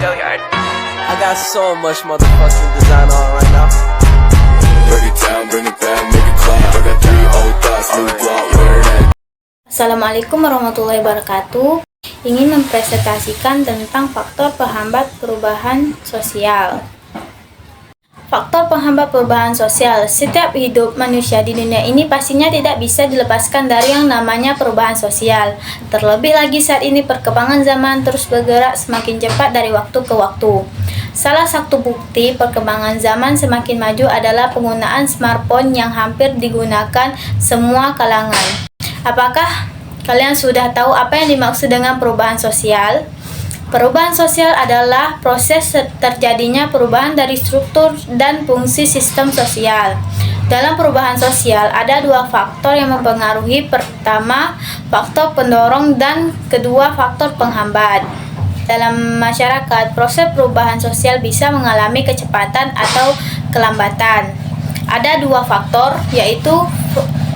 I got so much motherfucking design on right now. Break it down, bring it back, make it clap. I got 3 old thoughts, new block, wear that. Assalamualaikum warahmatullahi wabarakatuh. Ingin mempresentasikan tentang faktor penghambat perubahan sosial. Faktor penghambat perubahan sosial. Setiap hidup manusia di dunia ini pastinya tidak bisa dilepaskan dari yang namanya perubahan sosial. Terlebih lagi saat ini perkembangan zaman terus bergerak semakin cepat dari waktu ke waktu. Salah satu bukti perkembangan zaman semakin maju adalah penggunaan smartphone yang hampir digunakan semua kalangan. Apakah kalian sudah tahu apa yang dimaksud dengan perubahan sosial? Perubahan sosial adalah proses terjadinya perubahan dari struktur dan fungsi sistem sosial. Dalam perubahan sosial ada 2 faktor yang mempengaruhi. Pertama, faktor pendorong dan kedua, faktor penghambat. Dalam masyarakat, proses perubahan sosial bisa mengalami kecepatan atau kelambatan. Ada 2 faktor, yaitu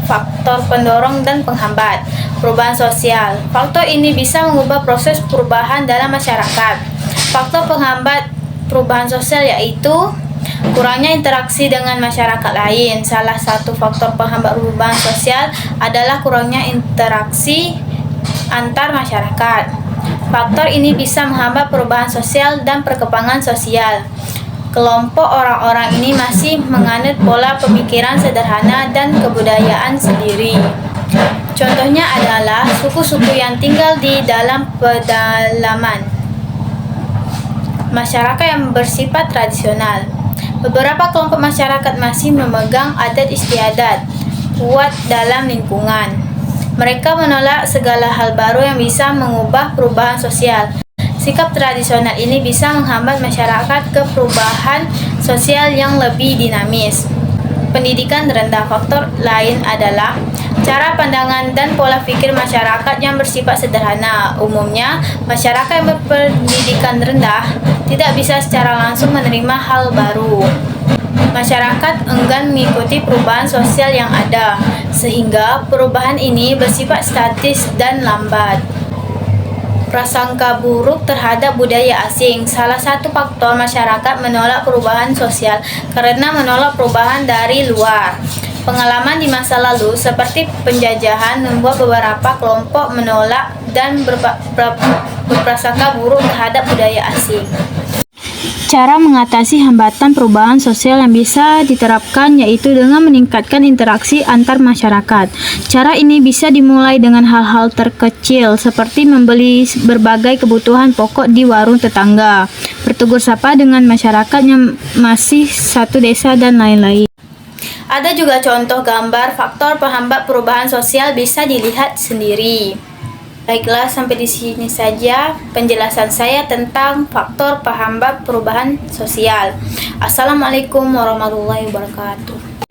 faktor pendorong dan penghambat perubahan sosial. Faktor ini bisa mengubah proses perubahan dalam masyarakat. Faktor penghambat perubahan sosial yaitu kurangnya interaksi dengan masyarakat lain. Salah satu faktor penghambat perubahan sosial adalah kurangnya interaksi antar masyarakat. Faktor ini bisa menghambat perubahan sosial dan perkembangan sosial. Kelompok orang-orang ini masih menganut pola pemikiran sederhana dan kebudayaan sendiri. Contohnya adalah suku-suku yang tinggal di dalam pedalaman, masyarakat yang bersifat tradisional. Beberapa kelompok masyarakat masih memegang adat istiadat kuat dalam lingkungan. Mereka menolak segala hal baru yang bisa mengubah perubahan sosial. Sikap tradisional ini bisa menghambat masyarakat ke perubahan sosial yang lebih dinamis. Pendidikan rendah. Faktor lain adalah cara pandangan dan pola pikir masyarakat yang bersifat sederhana. Umumnya, masyarakat yang berpendidikan rendah tidak bisa secara langsung menerima hal baru. Masyarakat enggan mengikuti perubahan sosial yang ada, sehingga perubahan ini bersifat statis dan lambat. Prasangka buruk terhadap budaya asing. Salah satu faktor masyarakat menolak perubahan sosial karena menolak perubahan dari luar. Pengalaman di masa lalu seperti penjajahan membuat beberapa kelompok menolak dan berprasangka buruk terhadap budaya asing. Cara mengatasi hambatan perubahan sosial yang bisa diterapkan yaitu dengan meningkatkan interaksi antar masyarakat. Cara ini bisa dimulai dengan hal-hal terkecil seperti membeli berbagai kebutuhan pokok di warung tetangga, bertegur sapa dengan masyarakat yang masih satu desa, dan lain-lain. Ada juga contoh gambar faktor penghambat perubahan sosial bisa dilihat sendiri. Baiklah, sampai di sini saja penjelasan saya tentang faktor penghambat perubahan sosial. Assalamualaikum warahmatullahi wabarakatuh.